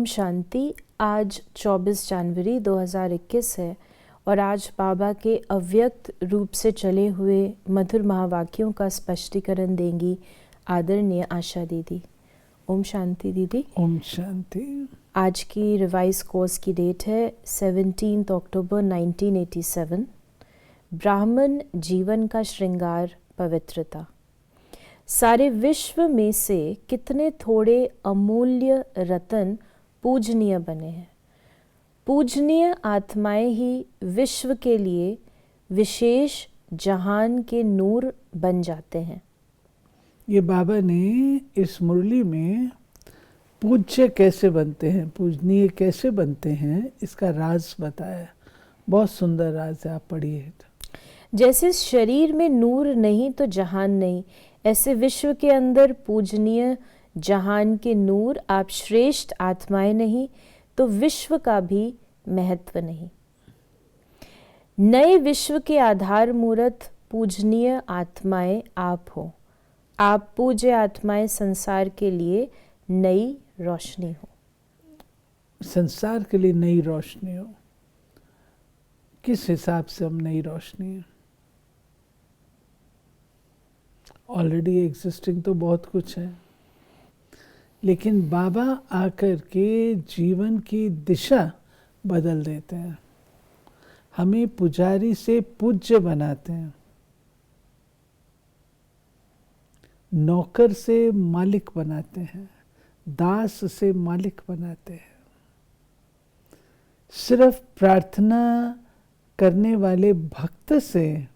ओम शांति। आज 24 जनवरी 2021 है और आज बाबा के अव्यक्त रूप से चले हुए मधुर महावाक्यों का स्पष्टीकरण देंगी आदरणीय आशा दीदी। ओम शांति दीदी। ओम शांति। आज की रिवाइज कोर्स की डेट है 17 अक्टूबर 1987। ब्राह्मण जीवन का श्रृंगार पवित्रता। सारे विश्व में से कितने थोड़े अमूल्य रत्न पूजनीय बने हैं। पूजनीय आत्माएं ही विश्व के लिए विशेष जहान के नूर बन जाते हैं। ये बाबा ने इस मुरली में पूज्य कैसे बनते हैं, पूजनीय कैसे बनते हैं, इसका राज बताया। बहुत सुंदर राज है, आप पढ़िए। जैसे शरीर में नूर नहीं तो जहान नहीं, ऐसे विश्व के अंदर पूजनीय जहान के नूर आप श्रेष्ठ आत्माएं नहीं तो विश्व का भी महत्व नहीं। नए विश्व के आधार मूर्त पूजनीय आत्माएं आप हो। आप पूज्य आत्माएं संसार के लिए नई रोशनी हो। संसार के लिए नई रोशनी हो। किस हिसाब से हम नई रोशनी है? ऑलरेडी एग्जिस्टिंग तो बहुत कुछ है, लेकिन बाबा आकर के जीवन की दिशा बदल देते हैं। हमें पुजारी से पूज्य बनाते हैं, नौकर से मालिक बनाते हैं, दास से मालिक बनाते हैं। सिर्फ प्रार्थना करने वाले भक्त से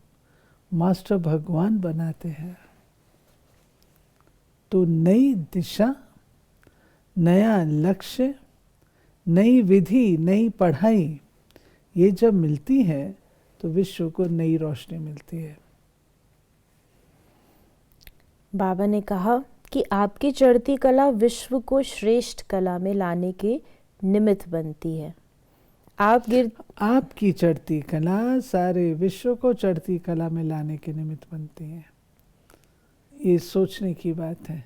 मास्टर भगवान बनाते हैं। तो नई दिशा, नया लक्ष्य, नई विधि, नई पढ़ाई, ये जब मिलती है तो विश्व को नई रोशनी मिलती है। बाबा ने कहा कि आपकी चढ़ती कला विश्व को श्रेष्ठ कला में लाने के निमित्त बनती है। आपकी चढ़ती कला सारे विश्व को चढ़ती कला में लाने के निमित्त बनती है। ये सोचने की बात है।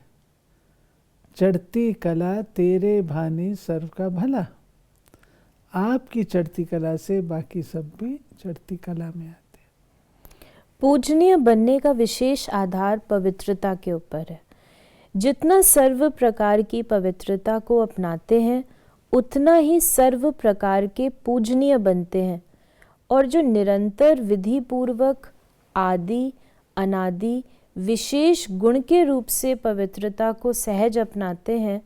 चढ़ती कला तेरे भाने सर्व का भला। आपकी चढ़ती कला से बाकी सब भी चढ़ती कला में आते हैं। पूजनीय बनने का विशेष आधार पवित्रता के ऊपर है। जितना सर्व प्रकार की पवित्रता को अपनाते हैं उतना ही सर्व प्रकार के पूजनीय बनते हैं। और जो निरंतर विधि पूर्वक आदि अनादि विशेष गुण के रूप से पवित्रता को सहज अपनाते हैं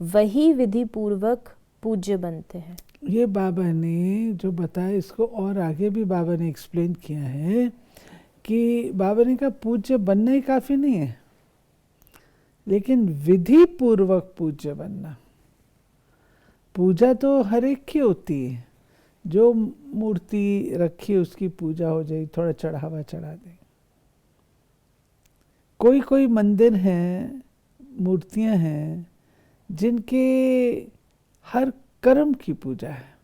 वही विधि पूर्वक पूज्य बनते हैं। ये बाबा ने जो बताया इसको और आगे भी बाबा ने एक्सप्लेन किया है कि बाबा ने कहा पूज्य बनना ही काफ़ी नहीं है, लेकिन विधि पूर्वक पूज्य बनना। पूजा तो हर एक की होती है। जो मूर्ति रखी है उसकी पूजा हो जाए, थोड़ा चढ़ावा चढ़ा दे। कोई कोई मंदिर हैं, मूर्तियां हैं जिनके हर कर्म की पूजा है,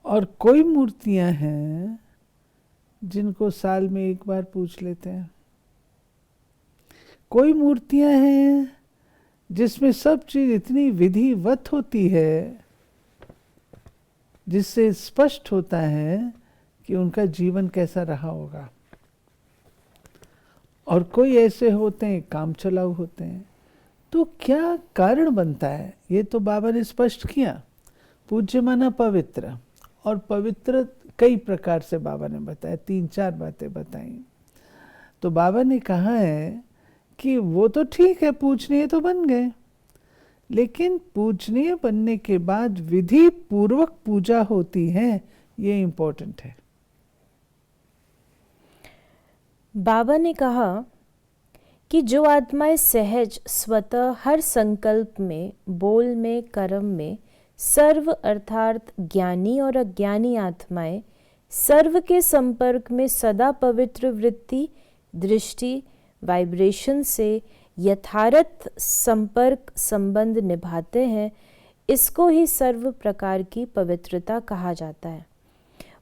और कोई मूर्तियां हैं जिनको साल में एक बार पूज लेते हैं। कोई मूर्तियां हैं जिसमें सब चीज इतनी विधिवत होती है जिससे स्पष्ट होता है कि उनका जीवन कैसा रहा होगा। और कोई ऐसे होते हैं काम चलाऊ होते हैं। तो क्या कारण बनता है ये तो बाबा ने स्पष्ट किया। पूज्य माना पवित्र, और पवित्र कई प्रकार से बाबा ने बताया, 3-4 बातें बताई। तो बाबा ने कहा है कि वो तो ठीक है, पूजनीय तो बन गए, लेकिन पूजनीय बनने के बाद विधि पूर्वक पूजा होती है, ये इम्पोर्टेंट है। बाबा ने कहा कि जो आत्माएं सहज स्वतः हर संकल्प में, बोल में, कर्म में सर्व अर्थात ज्ञानी और अज्ञानी आत्माएं सर्व के संपर्क में सदा पवित्र वृत्ति, दृष्टि, वाइब्रेशन से यथार्थ संपर्क संबंध निभाते हैं, इसको ही सर्व प्रकार की पवित्रता कहा जाता है।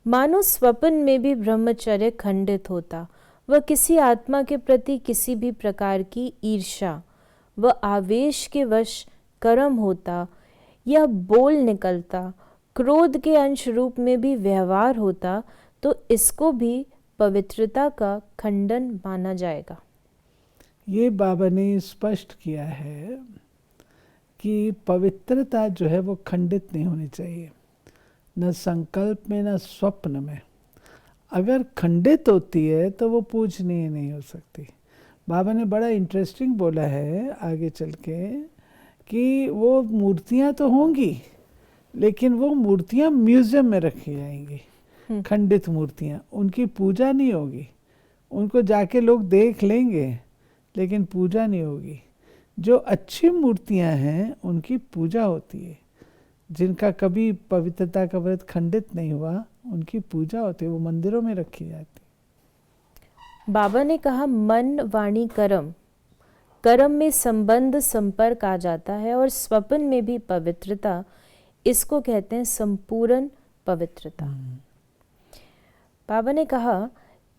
मानो स्वप्न में भी ब्रह्मचर्य खंडित होता, वह किसी आत्मा के प्रति किसी भी प्रकार की ईर्ष्या व आवेश के वश कर्म होता या बोल निकलता, क्रोध के अंश रूप में भी व्यवहार होता, तो इसको भी पवित्रता का खंडन माना जाएगा। ये बाबा ने स्पष्ट किया है कि पवित्रता जो है वो खंडित नहीं होनी चाहिए, न संकल्प में न स्वप्न में। अगर खंडित होती है तो वो पूजनीय नहीं हो सकती। बाबा ने बड़ा इंटरेस्टिंग बोला है आगे चल के कि वो मूर्तियाँ तो होंगी, लेकिन वो मूर्तियाँ म्यूज़ियम में रखी जाएंगी। खंडित मूर्तियाँ, उनकी पूजा नहीं होगी। उनको जाके लोग देख लेंगे, लेकिन पूजा नहीं होगी। जो अच्छी मूर्तियाँ हैं उनकी पूजा होती है। जिनका कभी पवित्रता का व्रत खंडित नहीं हुआ, उनकी पूजा होती है, वो मंदिरों में रखी जाती है। बाबा ने कहा मन वाणी कर्म, कर्म में संबंध संपर्क आ जाता है, और स्वप्न में भी पवित्रता, इसको कहते हैं संपूर्ण पवित्रता। बाबा ने कहा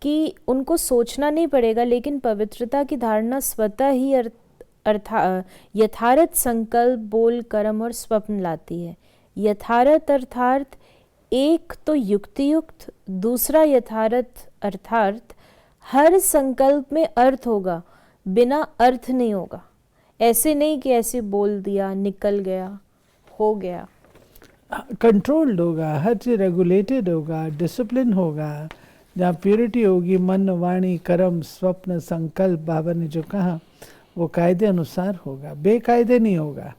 कि उनको सोचना नहीं पड़ेगा, लेकिन पवित्रता की धारणा स्वतः ही यथार्थ संकल्प, बोल, कर्म और स्वप्न लाती है। यथार्थ अर्थात एक तो युक्तियुक्त, दूसरा यथार्थ अर्थात हर संकल्प में अर्थ होगा, बिना अर्थ नहीं होगा। ऐसे नहीं कि ऐसे बोल दिया, निकल गया, हो गया। कंट्रोल्ड होगा, हर चीज रेगुलेटेड होगा, डिसिप्लिन होगा, जहाँ प्योरिटी होगी। मन वाणी कर्म स्वप्न संकल्प, बाबा ने जो कहा वो कायदे अनुसार होगा, बेकायदे नहीं होगा।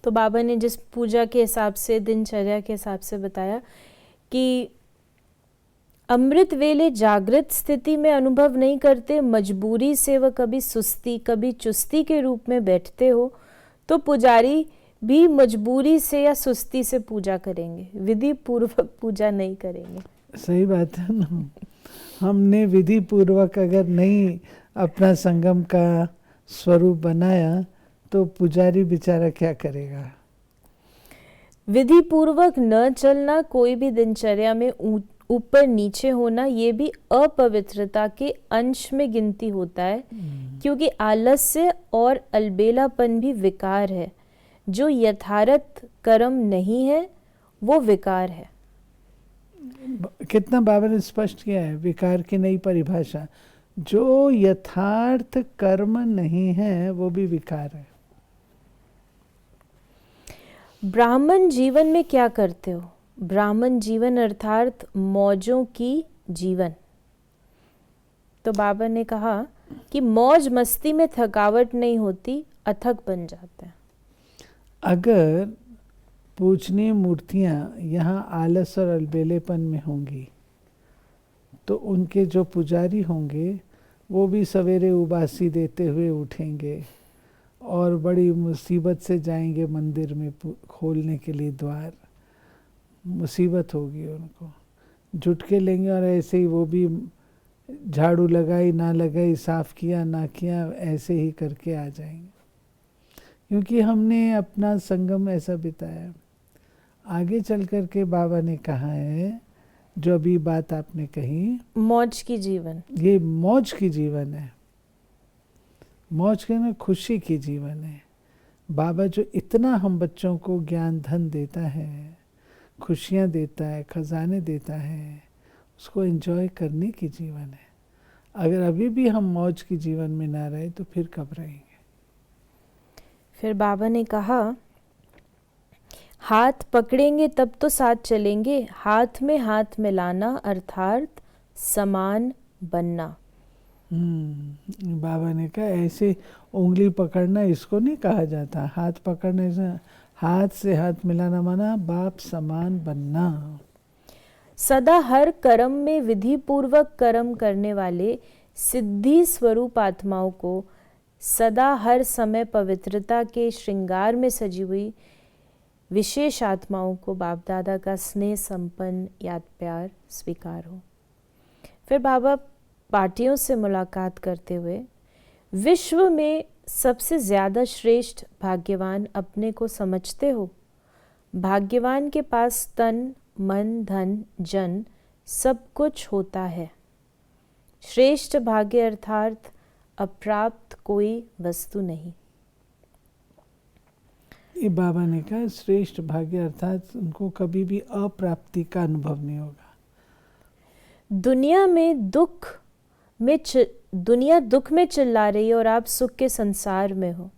तो बाबा ने जिस पूजा के हिसाब से, दिनचर्या के हिसाब से बताया कि अमृत वेले जागृत स्थिति में अनुभव नहीं करते, मजबूरी से वह कभी सुस्ती कभी चुस्ती के रूप में बैठते हो, तो पुजारी भी मजबूरी से या सुस्ती से पूजा करेंगे, विधि पूर्वक पूजा नहीं करेंगे। सही बात है ना। हमने विधि पूर्वक अगर नहीं अपना संगम का स्वरूप बनाया तो पुजारी बेचारा क्या करेगा। विधि पूर्वक न चलना, कोई भी दिनचर्या में ऊपर नीचे होना, ये भी अपवित्रता के अंश में गिनती होता है, क्योंकि आलस्य और अलबेलापन भी विकार है। जो यथार्थ कर्म नहीं है वो विकार है। कितना बाबा ने स्पष्ट किया है विकार की नई परिभाषा। जो यथार्थ कर्म नहीं है वो भी विकार है। ब्राह्मण जीवन में क्या करते हो? ब्राह्मण जीवन अर्थात मौजों की जीवन। तो बाबा ने कहा कि मौज मस्ती में थकावट नहीं होती, अथक बन जाता है। अगर पूजनीय मूर्तियाँ यहाँ आलस और अलबेलेपन में होंगी तो उनके जो पुजारी होंगे वो भी सवेरे उबासी देते हुए उठेंगे और बड़ी मुसीबत से जाएंगे मंदिर में खोलने के लिए द्वार। मुसीबत होगी, उनको झुटके लेंगे और ऐसे ही वो भी झाड़ू लगाई ना लगाई, साफ किया ना किया, ऐसे ही करके आ जाएंगे, क्योंकि हमने अपना संगम ऐसा बिताया। आगे चल कर के बाबा ने कहा है, जो अभी बात आपने कही, मौज की जीवन, ये मौज की जीवन है। मौज के ना खुशी की जीवन है। बाबा जो इतना हम बच्चों को ज्ञान धन देता है, खुशियाँ देता है, खजाने देता है, उसको एंजॉय करने की जीवन है। अगर अभी भी हम मौज की जीवन में ना रहे तो फिर कब रहेंगे। फिर बाबा ने कहा हाथ पकड़ेंगे तब तो साथ चलेंगे, हाथ में हाथ मिलाना अर्थात समान बनना। बाबा ने कहा ऐसे उंगली पकड़ना इसको नहीं कहा जाता। हाथ पकड़ने से, हाथ से हाथ मिलाना माना बाप समान बनना। सदा हर कर्म में विधि पूर्वक कर्म करने वाले सिद्धि स्वरूप आत्माओं को, सदा हर समय पवित्रता के श्रृंगार में सजी हुई विशेष आत्माओं को बाप दादा का स्नेह संपन्न याद प्यार स्वीकार हो। फिर बाबा पार्टियों से मुलाकात करते हुए, विश्व में सबसे ज़्यादा श्रेष्ठ भाग्यवान अपने को समझते हो? भाग्यवान के पास तन मन धन जन सब कुछ होता है। श्रेष्ठ भाग्य अर्थात अप्राप्त कोई वस्तु नहीं। ये बाबा ने कहा श्रेष्ठ भाग्य अर्थात उनको कभी भी अप्राप्ति का अनुभव नहीं होगा। दुनिया दुख में चिल्ला रही है और आप सुख के संसार में हो,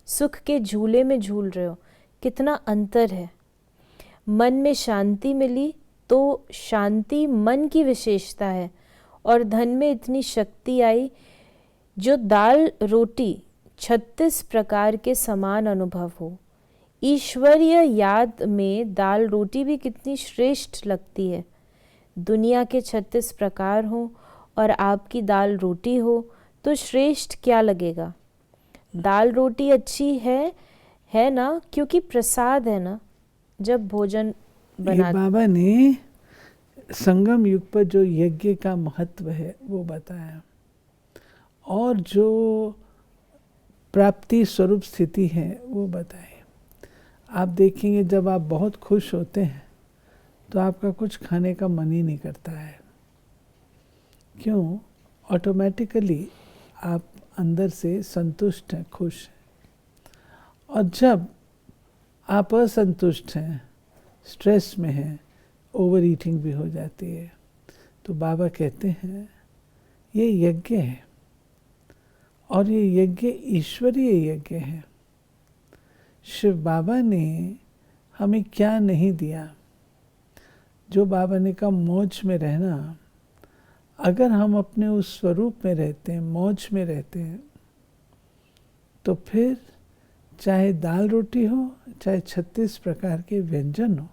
सुख के झूले में झूल रहे हो। कितना अंतर है। मन में शांति मिली तो शांति मन की विशेषता है, और धन में इतनी शक्ति आई जो दाल रोटी 36 प्रकार के समान अनुभव हो। ईश्वरीय याद में दाल रोटी भी कितनी श्रेष्ठ लगती है। दुनिया के 36 प्रकार हो और आपकी दाल रोटी हो तो श्रेष्ठ क्या लगेगा। दाल रोटी अच्छी है ना, क्योंकि प्रसाद है ना। जब भोजन ये बाबा ने संगम युग पर जो यज्ञ का महत्व है वो बताया, और जो प्राप्ति स्वरूप स्थिति है वो बताए। आप देखेंगे जब आप बहुत खुश होते हैं तो आपका कुछ खाने का मन ही नहीं करता है। क्यों? ऑटोमेटिकली आप अंदर से संतुष्ट हैं, खुश हैं। और जब आप असंतुष्ट हैं, स्ट्रेस में हैं, ओवर ईटिंग भी हो जाती है, तो बाबा कहते हैं ये यज्ञ है, और ये यज्ञ ईश्वरीय यज्ञ है। शिव बाबा ने हमें क्या नहीं दिया। जो बाबा ने कहा मौज में रहना, अगर हम अपने उस स्वरूप में रहते हैं, मौज में रहते हैं, तो फिर चाहे दाल रोटी हो, चाहे 36 प्रकार के व्यंजन हो,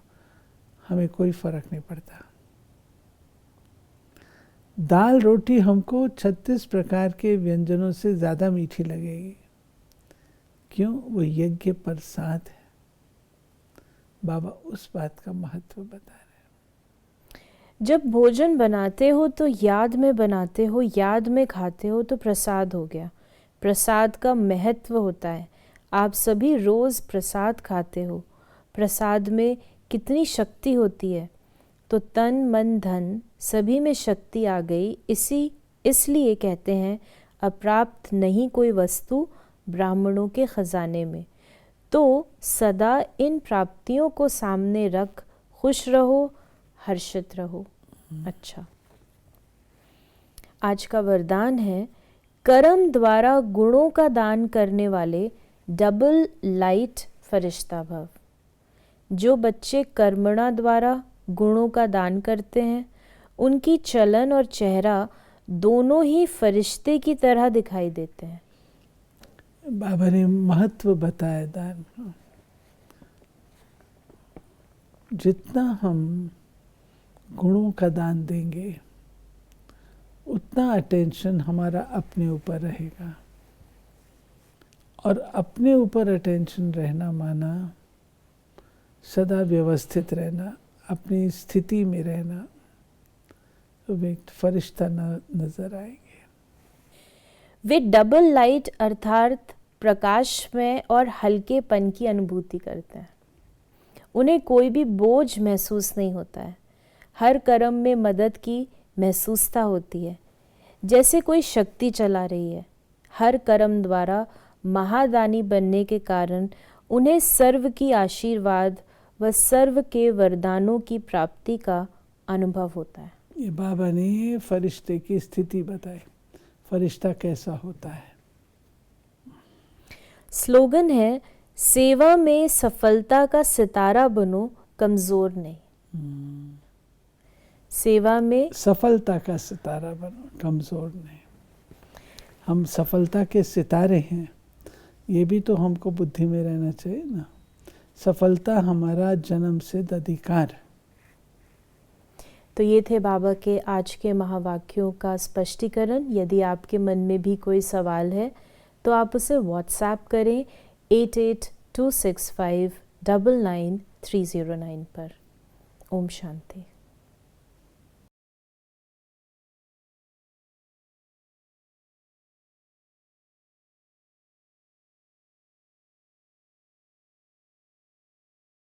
हमें कोई फर्क नहीं पड़ता। दाल रोटी हमको 36 प्रकार के व्यंजनों से ज़्यादा मीठी लगेगी। क्यों? वो यज्ञ प्रसाद है। बाबा उस बात का महत्व बता रहे हैं। जब भोजन बनाते हो तो याद में बनाते हो, याद में खाते हो तो प्रसाद हो गया। प्रसाद का महत्व होता है। आप सभी रोज़ प्रसाद खाते हो। प्रसाद में कितनी शक्ति होती है। तो तन मन धन सभी में शक्ति आ गई। इसलिए कहते हैं अप्राप्त नहीं कोई वस्तु ब्राह्मणों के खजाने में। तो सदा इन प्राप्तियों को सामने रख खुश रहो, हर्षित रहो। अच्छा, आज का वरदान है कर्म द्वारा गुणों का दान करने वाले डबल लाइट फरिश्ता भव। जो बच्चे कर्मणा द्वारा गुणों का दान करते हैं, उनकी चलन और चेहरा दोनों ही फरिश्ते की तरह दिखाई देते हैं। बाबा ने महत्व बताया दान। जितना हम गुणों का दान देंगे, उतना अटेंशन हमारा अपने ऊपर रहेगा। और अपने ऊपर अटेंशन रहना माना सदा व्यवस्थित रहना, अपनी स्थिति में रहना। तो एक फरिश्ता नजर आएंगे। वे डबल लाइट अर्थात प्रकाश में और हल्केपन की अनुभूति करते हैं। उन्हें कोई भी बोझ महसूस नहीं होता है। हर कर्म में मदद की महसूसता होती है, जैसे कोई शक्ति चला रही है। हर कर्म द्वारा महादानी बनने के कारण उन्हें सर्व की आशीर्वाद व सर्व के वरदानों की प्राप्ति का अनुभव होता है। ये बाबा ने फरिश्ते की स्थिति बताई, फरिश्ता कैसा होता है। स्लोगन है सेवा में सफलता का सितारा बनो, कमजोर नहीं। सेवा में सफलता का सितारा बनो, कमजोर नहीं। हम सफलता के सितारे हैं, ये भी तो हमको बुद्धि में रहना चाहिए ना। सफलता हमारा जन्म सिद्ध अधिकार। तो ये थे बाबा के आज के महावाक्यों का स्पष्टीकरण। यदि आपके मन में भी कोई सवाल है तो आप उसे व्हाट्सएप करें 8826599309 पर। ओम शांति।